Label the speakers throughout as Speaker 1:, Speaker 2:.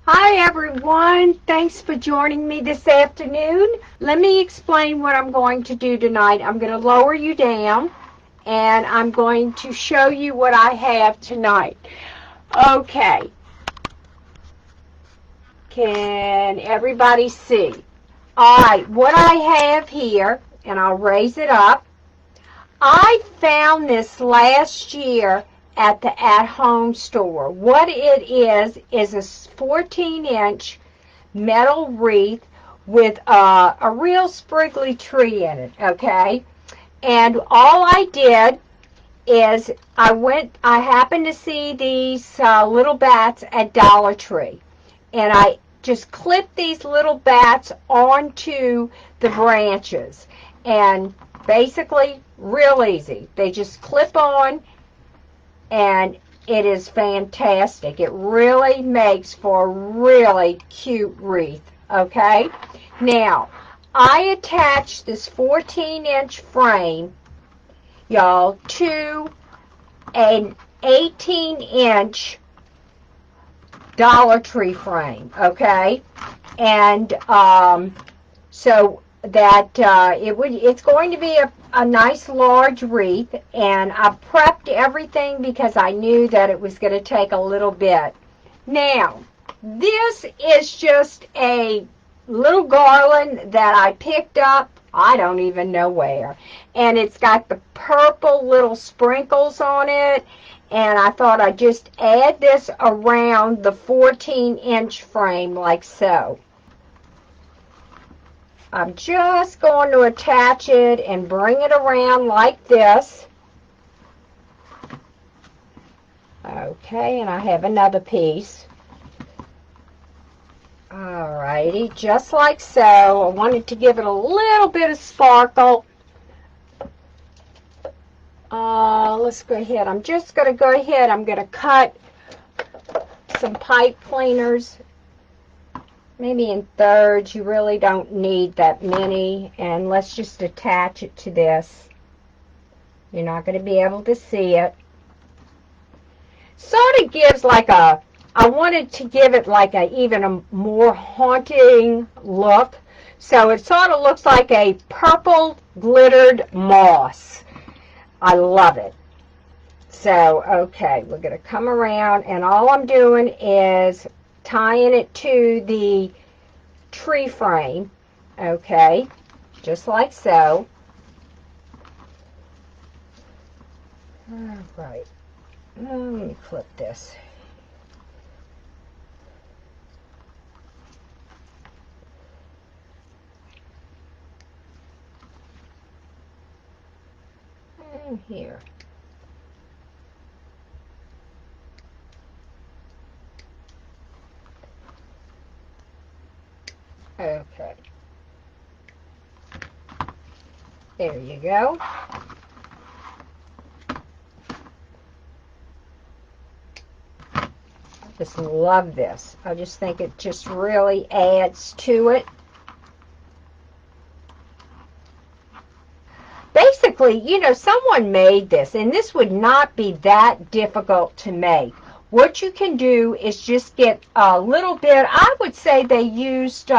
Speaker 1: Hi everyone, thanks for joining me this afternoon. Let me explain what I'm going to do tonight. I'm going to lower you down and I'm going to show you what I have tonight. Okay, can everybody see? Alright, what I have here, and I'll raise it up, I found this last year at the at-home store. What it is a 14-inch metal wreath with a real spriggly tree in it, okay? And all I did is I happened to see these little bats at Dollar Tree, and I just clipped these little bats onto the branches, and basically real easy. They just clip on, and it is fantastic. It really makes for a really cute wreath, okay? Now, I attached this 14-inch frame, y'all, to an 18-inch Dollar Tree frame, okay? And so that it's going to be a nice large wreath, and I prepped everything because I knew that it was going to take a little bit. Now, this is just a little garland that I picked up, I don't even know where, and it's got the purple little sprinkles on it, and I thought I'd just add this around the 14-inch frame like so. I'm just going to attach it and bring it around like this. Okay, and I have another piece. Alrighty, just like so. I wanted to give it a little bit of sparkle. Let's go ahead. I'm just going to go ahead. I'm going to cut some pipe cleaners, maybe in thirds. You really don't need that many. And let's just attach it to this. You're not going to be able to see it. Sort of gives like a, I wanted to give it like even a more haunting look. So it sort of looks like a purple glittered moss. I love it. So, okay, we're going to come around, and all I'm doing is tying it to the tree frame, okay, just like so. All right, let me clip this. And here. Okay. There you go. I just love this. I just think it just really adds to it. Basically, you know, someone made this, and this would not be that difficult to make. What you can do is just get a little bit, I would say they used,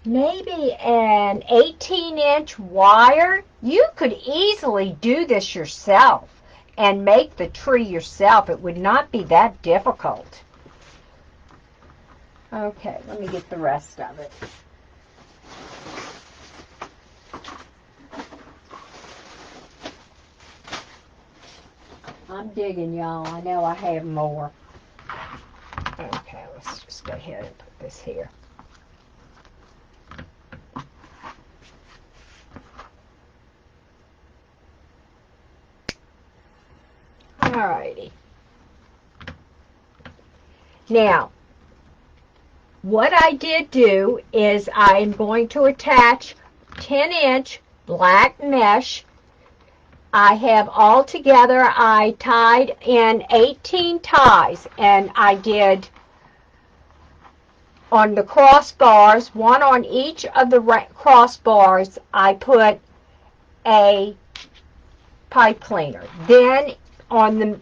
Speaker 1: maybe an 18-inch wire. You could easily do this yourself and make the tree yourself. It would not be that difficult. Okay, let me get the rest of it. I'm digging, y'all. I know I have more. Okay, let's just go ahead and put this here. Alrighty. Now, what I did do is I'm going to attach 10-inch black mesh. I have all together, I tied in 18 ties, and I did on the crossbars, one on each of the crossbars, I put a pipe cleaner. Then on the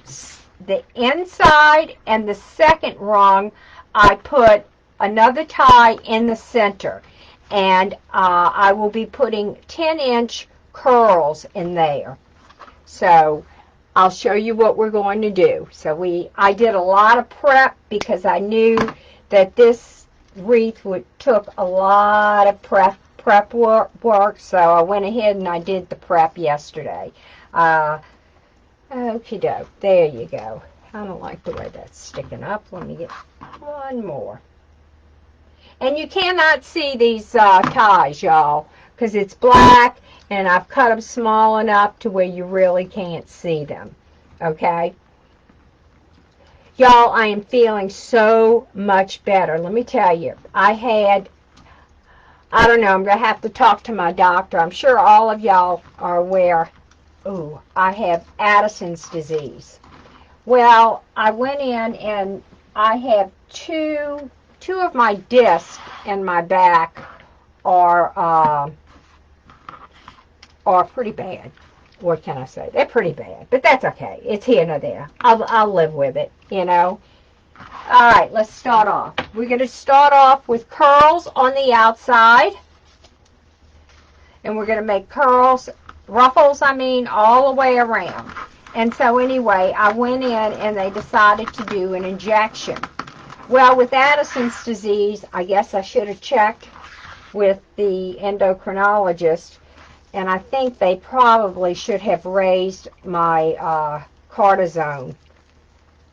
Speaker 1: the inside and the second rung, I put another tie in the center. And I will be putting 10-inch curls in there. So I'll show you what we're going to do. So I did a lot of prep because I knew that this wreath took a lot of prep work. So I went ahead and I did the prep yesterday. Okie doke, there you go. I don't like the way that's sticking up. Let me get one more. And you cannot see these ties, y'all, because it's black, and I've cut them small enough to where you really can't see them, okay? Y'all, I am feeling so much better. Let me tell you, I don't know, I'm going to have to talk to my doctor. I'm sure all of y'all are aware, I have Addison's disease. Well, I went in and I have two of my discs in my back are pretty bad. What can I say? They're pretty bad, but that's okay. It's here nor there. I'll live with it, you know. All right, let's start off. We're going to start off with curls on the outside, and we're going to make ruffles, all the way around. And so anyway, I went in and they decided to do an injection. Well, with Addison's disease, I guess I should have checked with the endocrinologist, and I think they probably should have raised my cortisone,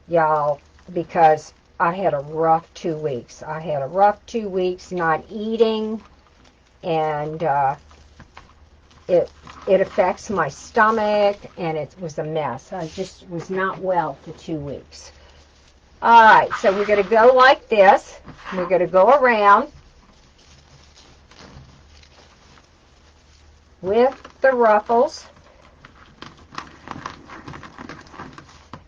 Speaker 1: y'all, because I had a rough 2 weeks. I had a rough 2 weeks not eating, and it affects my stomach, and it was a mess. I just was not well for 2 weeks. All right, so we're going to go like this. We're going to go around with the ruffles.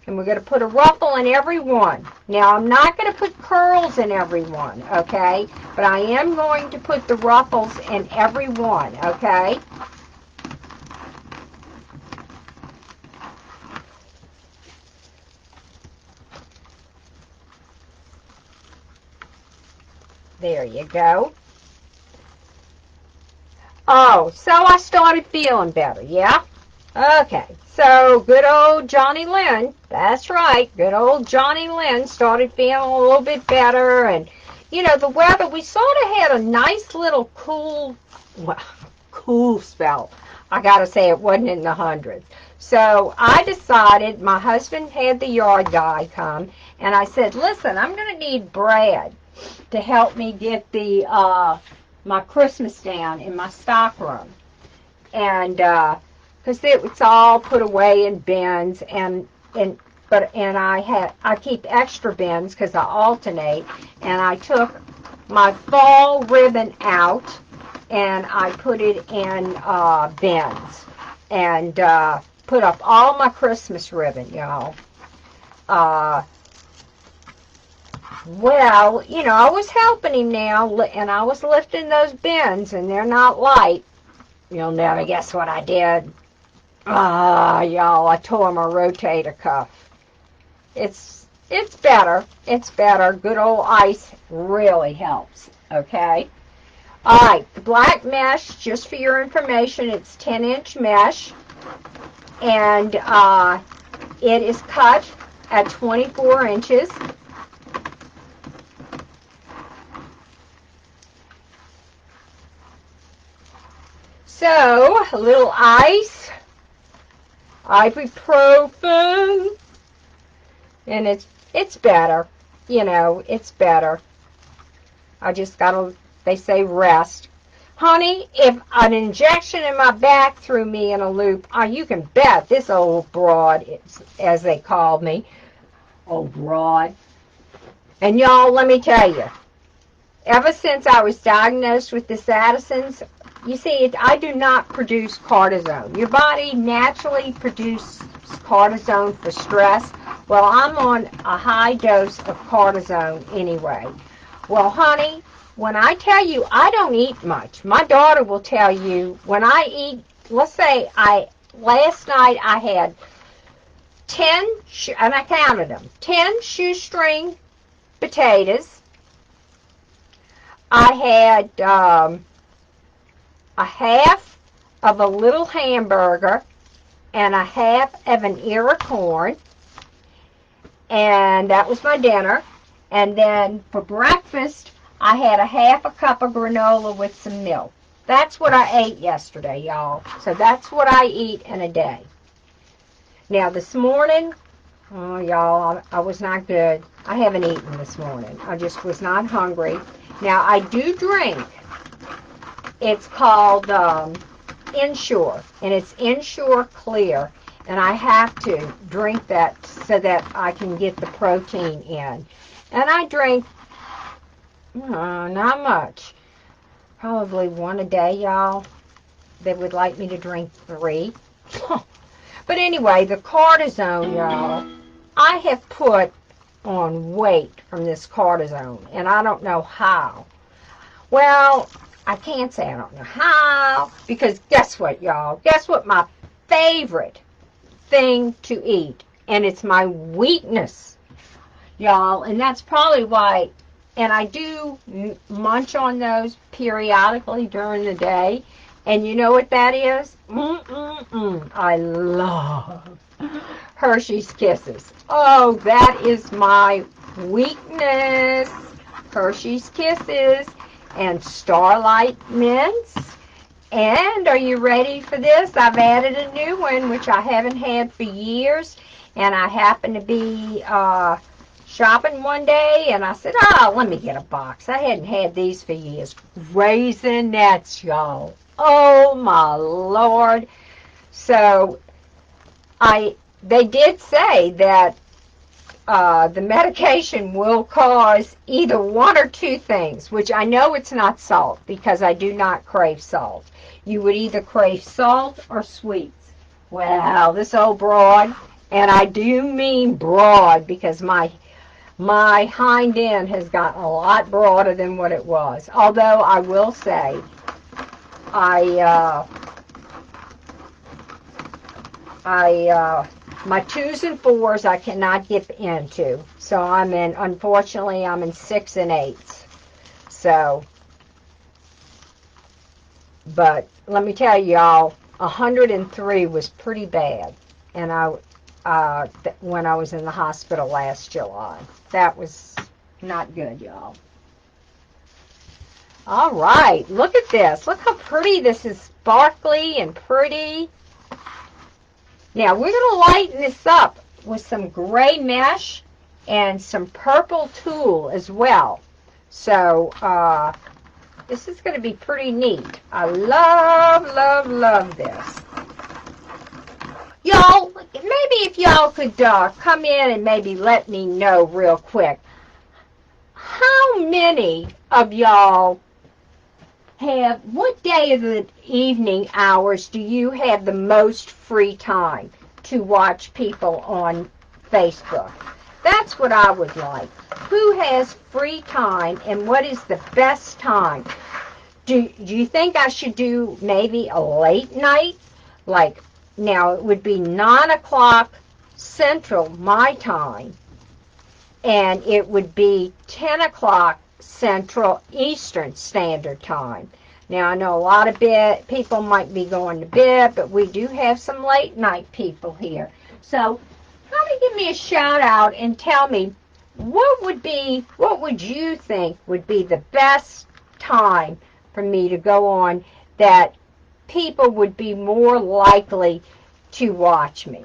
Speaker 1: And we're going to put a ruffle in every one. Now, I'm not going to put curls in every one, okay? But I am going to put the ruffles in every one, okay? There you go. Oh, so I started feeling better, yeah? Okay, so good old Johnnie Lynn, that's right, good old Johnnie Lynn started feeling a little bit better, and, you know, the weather, we sort of had a nice little cool spell. I gotta say, it wasn't in the hundreds. So I decided, my husband had the yard guy come, and I said, listen, I'm going to need Brad to help me get the my Christmas down in my stock room, and because it's all put away in bins, and I keep extra bins because I alternate, and I took my fall ribbon out and I put it in bins, and put up all my Christmas ribbon, y'all. Well, you know, I was helping him now, and I was lifting those bins, and they're not light. You'll never guess what I did. Y'all, I tore my rotator cuff. It's better. It's better. Good old ice really helps, okay? All right, the black mesh, just for your information, it's 10-inch mesh, and it is cut at 24 inches. So, a little ice, ibuprofen, and it's better, you know, it's better. I just gotta, they say rest. Honey, if an injection in my back threw me in a loop, you can bet this old broad, as they called me, old broad. And y'all, let me tell you, ever since I was diagnosed with this Addison's, you see, I do not produce cortisone. Your body naturally produces cortisone for stress. Well, I'm on a high dose of cortisone anyway. Well, honey, when I tell you I don't eat much, my daughter will tell you when I eat, let's say last night I had and I counted them, 10 shoestring potatoes. I had a half of a little hamburger and a half of an ear of corn. And that was my dinner. And then for breakfast, I had a half a cup of granola with some milk. That's what I ate yesterday, y'all. So that's what I eat in a day. Now this morning, oh y'all, I was not good. I haven't eaten this morning. I just was not hungry. Now I do drink. It's called Ensure, and it's Ensure Clear. And I have to drink that so that I can get the protein in. And I drink, not much. Probably one a day, y'all. They would like me to drink 3. But anyway, the cortisone, y'all, I have put on weight from this cortisone, and I don't know how. Well, I can't say I don't know how, because guess what, y'all? Guess what my favorite thing to eat, and it's my weakness, y'all, and that's probably why, and I do munch on those periodically during the day, and you know what that is? I love Hershey's Kisses. Oh, that is my weakness. Hershey's Kisses and Starlight Mints. And are you ready for this? I've added a new one, which I haven't had for years. And I happened to be shopping one day, and I said, oh, let me get a box. I hadn't had these for years. Raisinets, y'all. Oh, my Lord. So, they did say that the medication will cause either one or two things, which I know it's not salt, because I do not crave salt. You would either crave salt or sweets. Well, this old broad, and I do mean broad, because my hind end has gotten a lot broader than what it was. Although I will say, my 2s and 4s I cannot get into. So unfortunately, I'm in 6 and 8s. So, but let me tell y'all, 103 was pretty bad. And when I was in the hospital last July. That was not good, y'all. All right, look at this. Look how pretty this is, sparkly and pretty. Now, we're going to lighten this up with some gray mesh and some purple tulle as well. So, this is going to be pretty neat. I love, love, love this. Y'all, maybe if y'all could come in and maybe let me know real quick, how many of y'all what day of the evening hours do you have the most free time to watch people on Facebook? That's what I would like. Who has free time, and what is the best time? Do you think I should do maybe a late night? Like, now it would be 9 o'clock Central, my time, and it would be 10 o'clock Central Eastern Standard Time. Now, I know a lot of people might be going to bed, but we do have some late night people here. So, kind of give me a shout out and tell me what would you think would be the best time for me to go on that people would be more likely to watch me.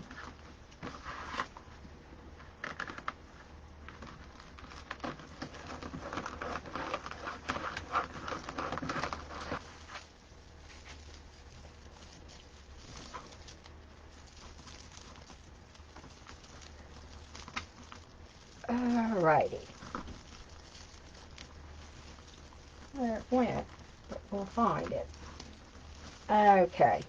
Speaker 1: Alrighty. Where it went, but we'll find it. Okay.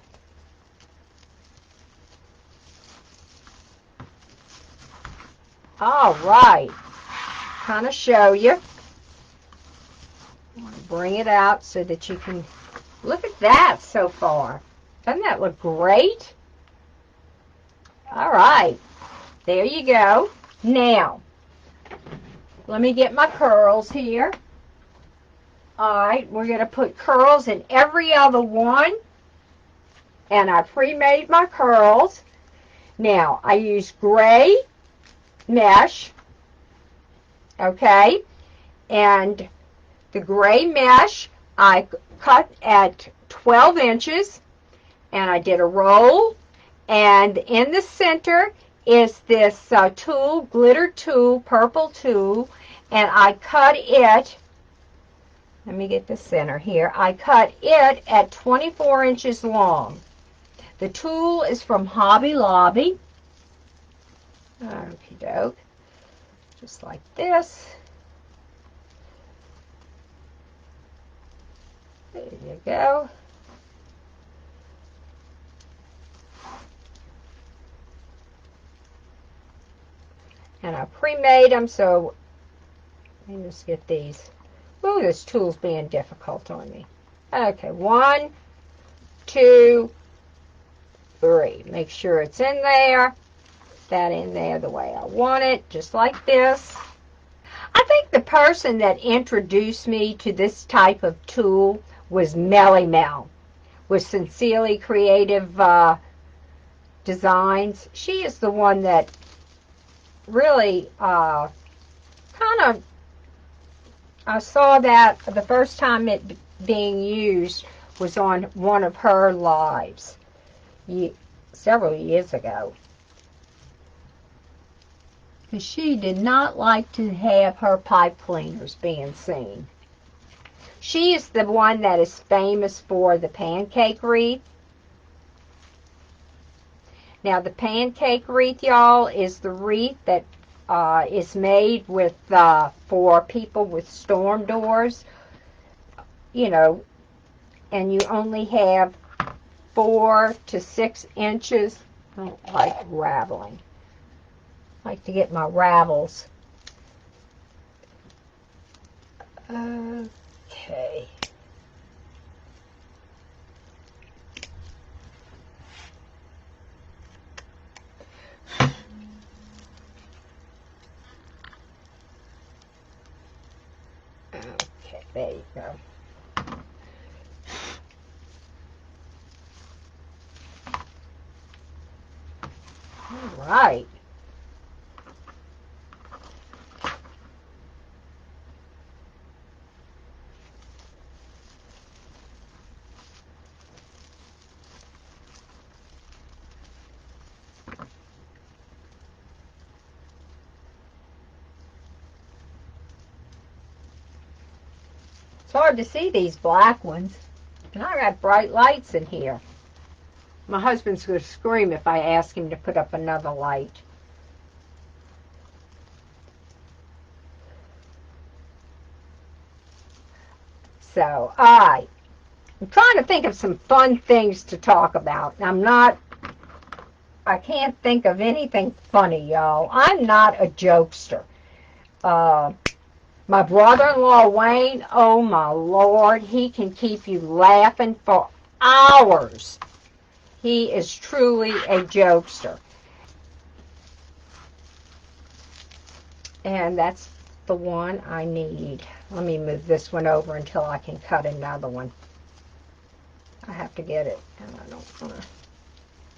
Speaker 1: All right. Kind of show you. I want to bring it out so that you can look at that so far. Doesn't that look great? All right. There you go. Now, let me get my curls here. All right, we're going to put curls in every other one. And I pre-made my curls. Now, I use gray mesh. Okay, and the gray mesh I cut at 12 inches, and I did a roll, and in the center is this tulle, glitter tulle, purple tulle, and I cut it, let me get the center here, I cut it at 24 inches long. The tulle is from Hobby Lobby. Okie doke. Just like this. There you go. And I pre-made them, so let me just get these. Ooh, this tool's being difficult on me. Okay, 1, 2, 3. Make sure it's in there. That in there the way I want it, just like this. I think the person that introduced me to this type of tool was Melly Mel with Sincerely Creative Designs. She is the one that really kind of, I saw that the first time it being used was on one of her lives several years ago. Because she did not like to have her pipe cleaners being seen. She is the one that is famous for the pancake wreath. Now the pancake wreath, y'all, is the wreath that is made with for people with storm doors. You know, and you only have 4 to 6 inches. I don't like raveling. I like to get my ravels. Okay. Okay, there you go. All right. It's hard to see these black ones. And I got bright lights in here. My husband's going to scream if I ask him to put up another light. So, I'm trying to think of some fun things to talk about. I can't think of anything funny, y'all. I'm not a jokester. My brother-in-law, Wayne, oh my Lord, he can keep you laughing for hours. He is truly a jokester. And that's the one I need. Let me move this one over until I can cut another one. I have to get it, and I don't want to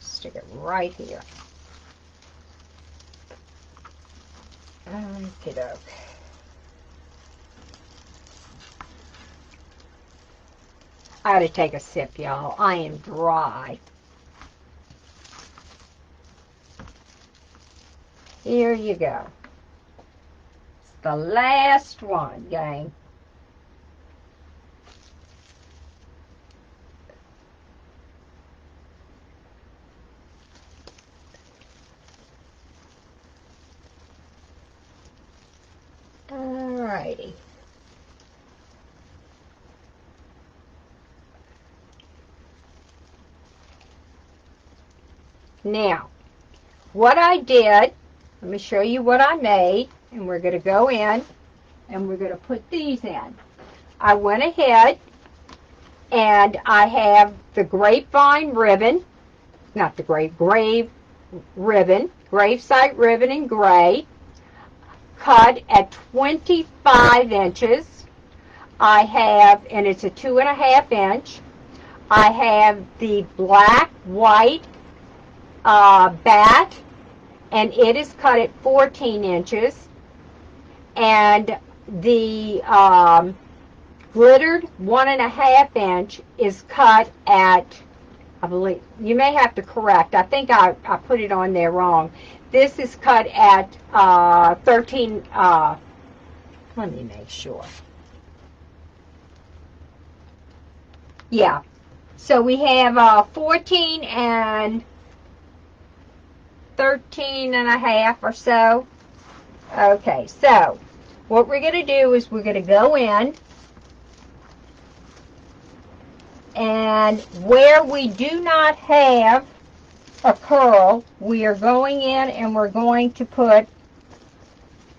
Speaker 1: stick it right here. Okey-doke. I gotta take a sip, y'all. I am dry. Here you go. It's the last one, gang. Alrighty. Now, what I did, let me show you what I made, and we're going to go in, and we're going to put these in. I went ahead, and I have the grapevine ribbon, not the grave, ribbon, gravesite ribbon in gray, cut at 25 inches. I have, and it's a 2.5 inch. I have the black, white bat, and it is cut at 14 inches. And the glittered 1.5 inch is cut at, I believe, you may have to correct, I think I put it on there wrong. This is cut at 13, let me make sure. Yeah, so we have 14 and 13.5 or so. Okay, so what we're going to do is we're going to go in, and where we do not have a curl, we are going in and we're going to put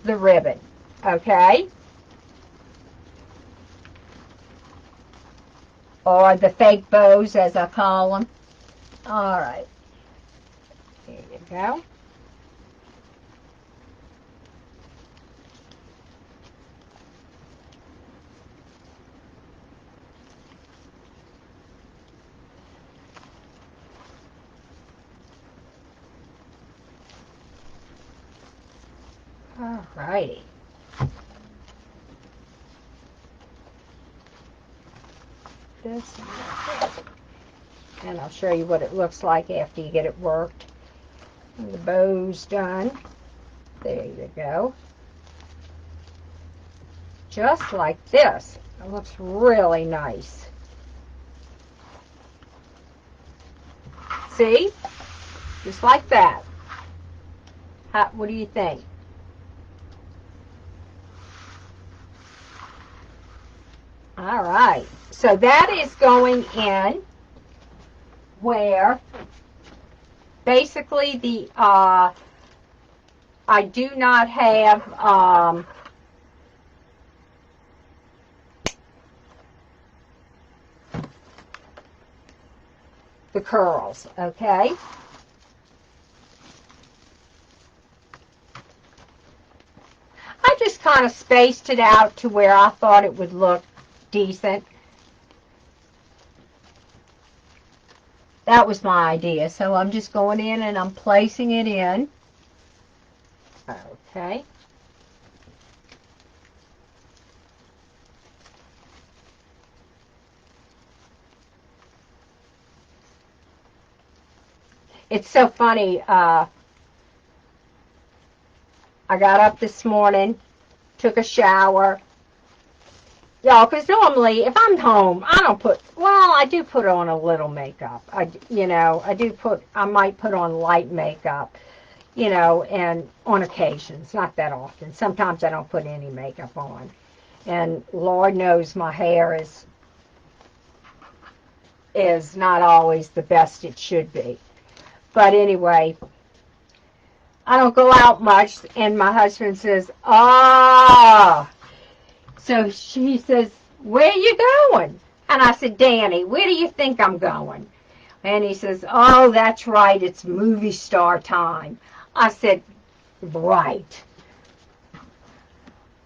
Speaker 1: the ribbon, okay? Or the fake bows, as I call them. All right, there you go. All righty. This and I'll show you what it looks like after you get it worked. And the bow's done. There you go. Just like this. It looks really nice. See? Just like that. What do you think? All right. So that is going in where basically the I do not have the curls, okay? I just kind of spaced it out to where I thought it would look decent. That was my idea. So I'm just going in and I'm placing it in. Okay. It's so funny. I got up this morning, took a shower. Y'all, because normally if I'm home, I don't put, well, I do put on a little makeup. I might put on light makeup, and on occasions, not that often. Sometimes I don't put any makeup on. And Lord knows my hair is not always the best it should be. But anyway, I don't go out much, and my husband says, so she says, where are you going? And I said, Danny, where do you think I'm going? And he says, oh, that's right, it's movie star time. I said, right.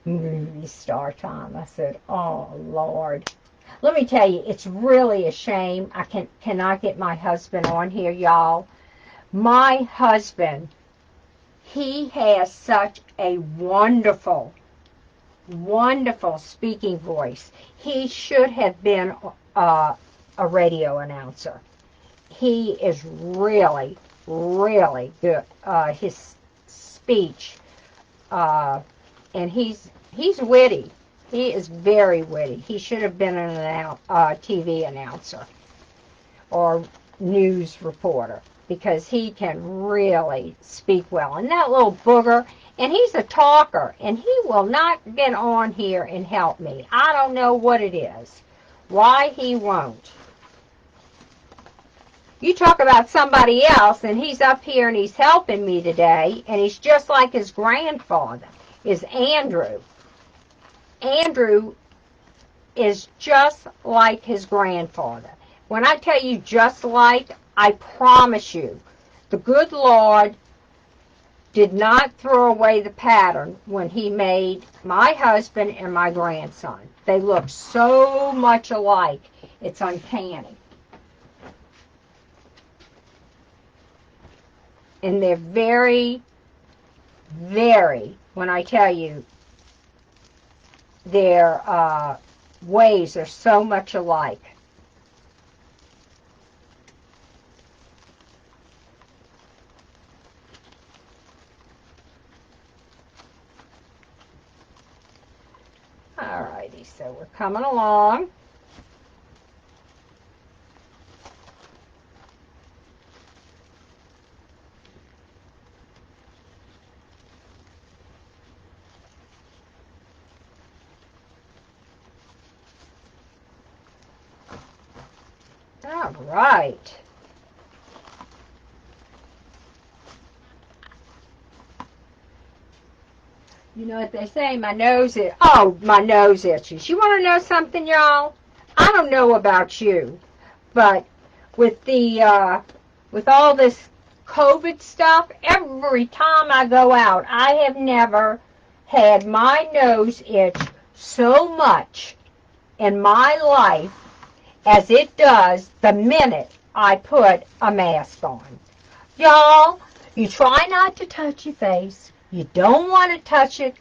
Speaker 1: Movie star time. I said, oh, Lord. Let me tell you, it's really a shame I cannot get my husband on here, y'all. My husband, he has such a wonderful speaking voice. He should have been a radio announcer. He is really, really good. His speech, and he's witty. He is very witty. He should have been an TV announcer or news reporter, because he can really speak well. And that little booger, and he's a talker, and he will not get on here and help me. I don't know what it is, why he won't. You talk about somebody else, and he's up here and he's helping me today, and he's just like his grandfather, is Andrew. Andrew is just like his grandfather. When I tell you just like, I promise you, the good Lord did not throw away the pattern when he made my husband and my grandson. They look so much alike. It's uncanny. And they're very, very, when I tell you, their ways are so much alike. Alrighty, so we're coming along. All right. You know what they say, my nose itches. You want to know something, y'all? I don't know about you, but with the with all this COVID stuff, every time I go out, I have never had my nose itch so much in my life as it does the minute I put a mask on. Y'all, you try not to touch your face. You don't want to touch it.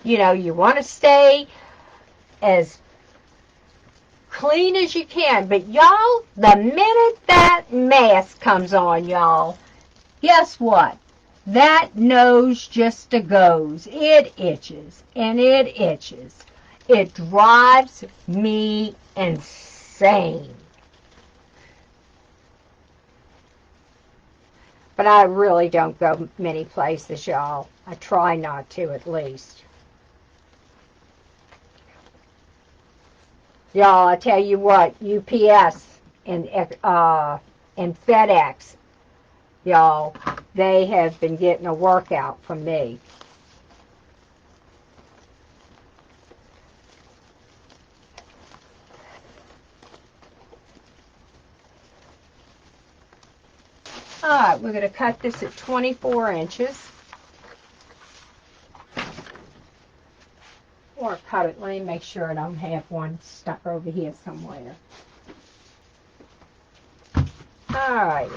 Speaker 1: You know, you want to stay as clean as you can. But y'all, the minute that mask comes on, y'all, guess what? That nose just goes. It itches and it itches. It drives me insane. But I really don't go many places, y'all. I try not to, at least. Y'all, I tell you what, UPS and FedEx, y'all, they have been getting a workout from me. All right, we're going to cut this at 24 inches. Or cut it, let me make sure I don't have one stuck over here somewhere. All righty.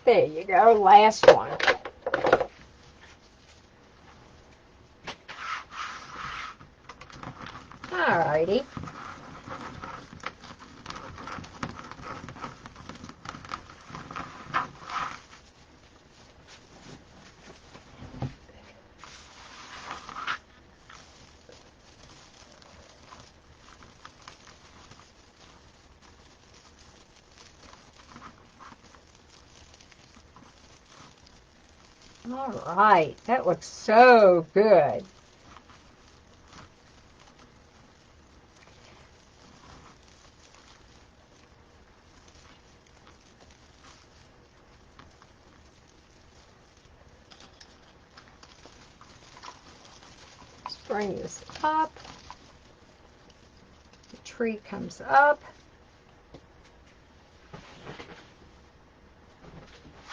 Speaker 1: There you go, last one. Alrighty. All right, that looks so good. Let's bring this up. The tree comes up.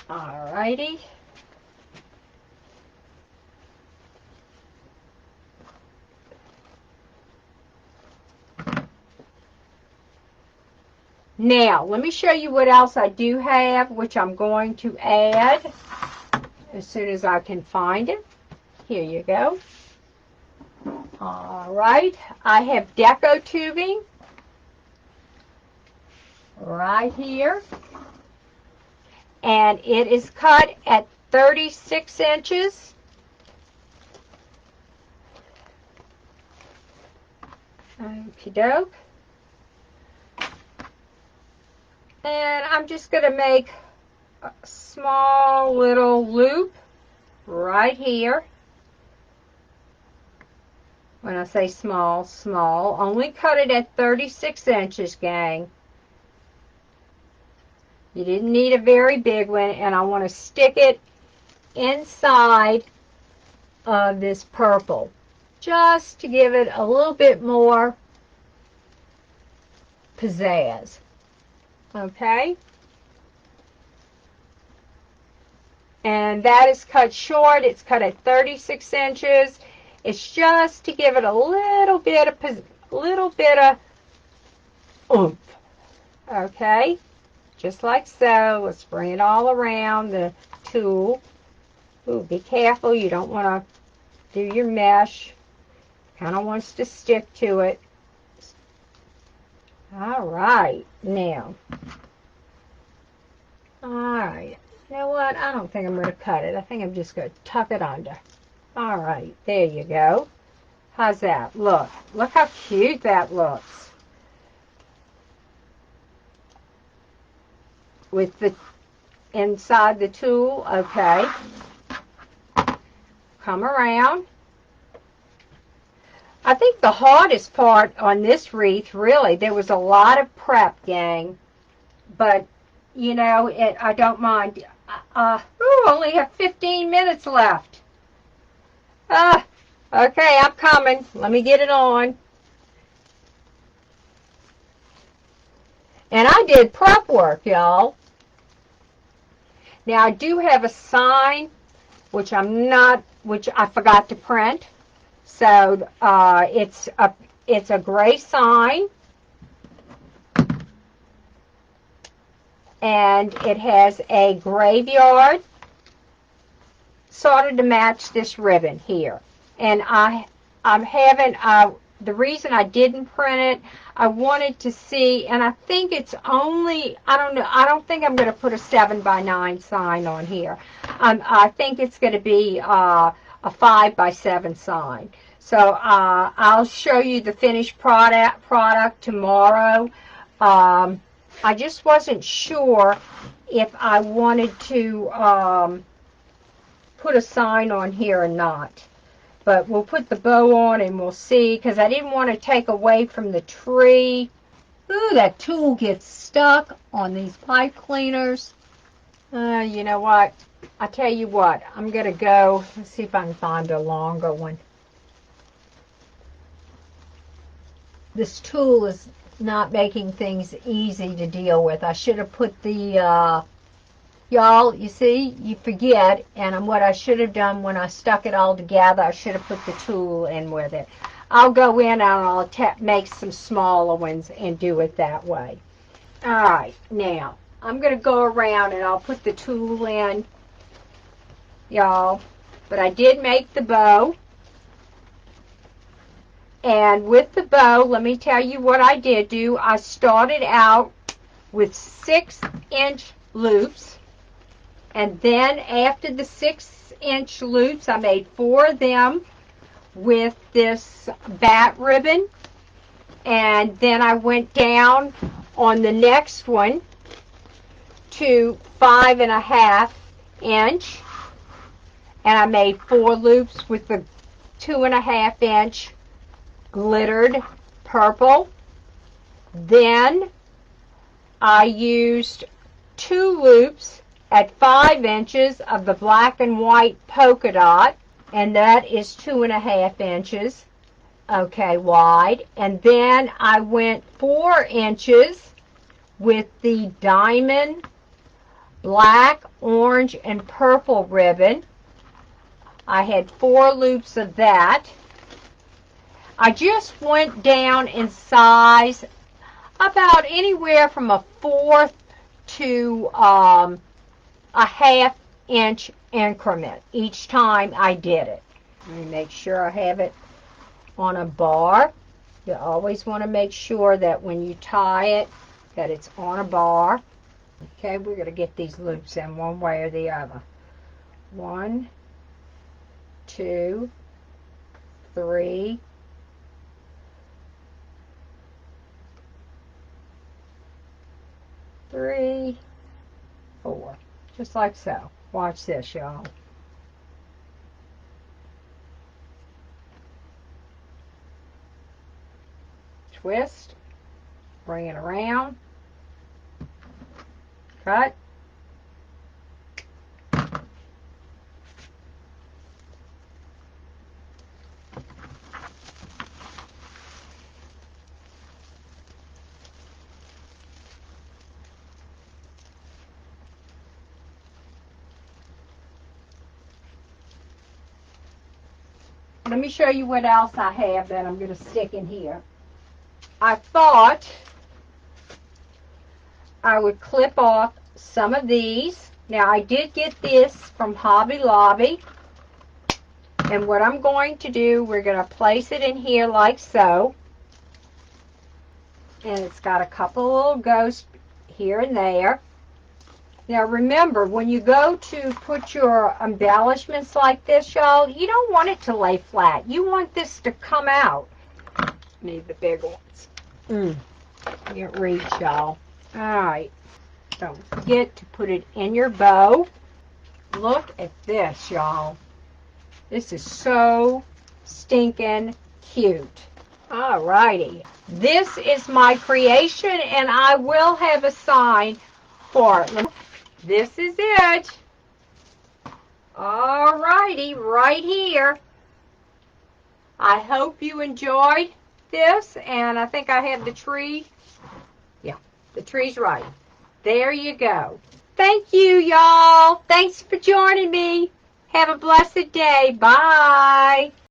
Speaker 1: All righty. Now, let me show you what else I do have, which I'm going to add as soon as I can find it. Here you go. All right, I have deco tubing right here, and it is cut at 36 inches. Okie doke. And I'm just going to make a small little loop right here. When I say small, small. Only cut it at 36 inches, gang. You didn't need a very big one, and I want to stick it inside of this purple. just to give it a little bit more pizzazz. Okay? And that is cut short. It's cut at 36 inches. It's just to give it a little bit of oomph. Okay? Just like so. Let's bring it all around the tool. Ooh, be careful. You don't want to do your mesh. Kind of wants to stick to it. All right. Now. All right. You know what? I don't think I'm going to cut it. I think I'm just going to tuck it under. All right. There you go. How's that? Look. Look how cute that looks. With the inside the tool. Okay. Come around. I think the hardest part on this wreath, really, there was a lot of prep, gang. But, you know, I don't mind. Only have 15 minutes left. Okay, I'm coming. Let me get it on. And I did prep work, y'all. Now, I do have a sign, which I forgot to print. So, it's a gray sign. And it has a graveyard sort of to match this ribbon here. And the reason I didn't print it, I wanted to see, and I think it's only, I don't know, I don't think I'm going to put a 7x9 sign on here. I think it's going to be a 5x7 sign. So I'll show you the finished product tomorrow. I just wasn't sure if I wanted to put a sign on here or not. But we'll put the bow on and we'll see, because I didn't want to take away from the tree. Ooh, that tool gets stuck on these pipe cleaners. You know what? I tell you what, I'm going to go, let's see if I can find a longer one. This tool is not making things easy to deal with. I should have put the, y'all, you see, you forget, and what I should have done when I stuck it all together, I should have put the tool in with it. I'll go in and I'll make some smaller ones and do it that way. All right, now, I'm going to go around and I'll put the tool in, y'all, but I did make the bow. And with the bow, let me tell you what I did do. I started out with 6-inch loops. And then after the 6-inch loops, I made 4 of them with this bat ribbon. And then I went down on the next one to 5.5 inch. And I made 4 loops with the 2.5 inch glittered purple. Then I used 2 loops at 5 inches of the black and white polka dot, and that is 2.5 inches, okay, wide. And then I went 4 inches with the diamond black, orange, and purple ribbon. I had 4 loops of that. I just went down in size about anywhere from a 1/4 to a 1/2 inch increment each time I did it. Let me make sure I have it on a bar. You always want to make sure that when you tie it, that it's on a bar. Okay, we're going to get these loops in one way or the other. 1, 2, 3, 3, 4. Just like so. Watch this, y'all. Twist. Bring it around. Cut. let me show you what else I have that I'm going to stick in here. I thought I would clip off some of these. Now, I did get this from Hobby Lobby. And what I'm going to do, we're going to place it in here like so. And it's got a couple of little ghosts here and there. Now remember, when you go to put your embellishments like this, y'all, you don't want it to lay flat. You want this to come out. Need the big ones. Can't reach, y'all. Alright. Don't forget to put it in your bow. Look at this, y'all. This is so stinking cute. Alrighty. This is my creation, and I will have a sign for it. This is it. Alrighty, right here. I hope you enjoyed this, and I think I have the tree. Yeah, the tree's right. There you go. Thank you, y'all. Thanks for joining me. Have a blessed day. Bye.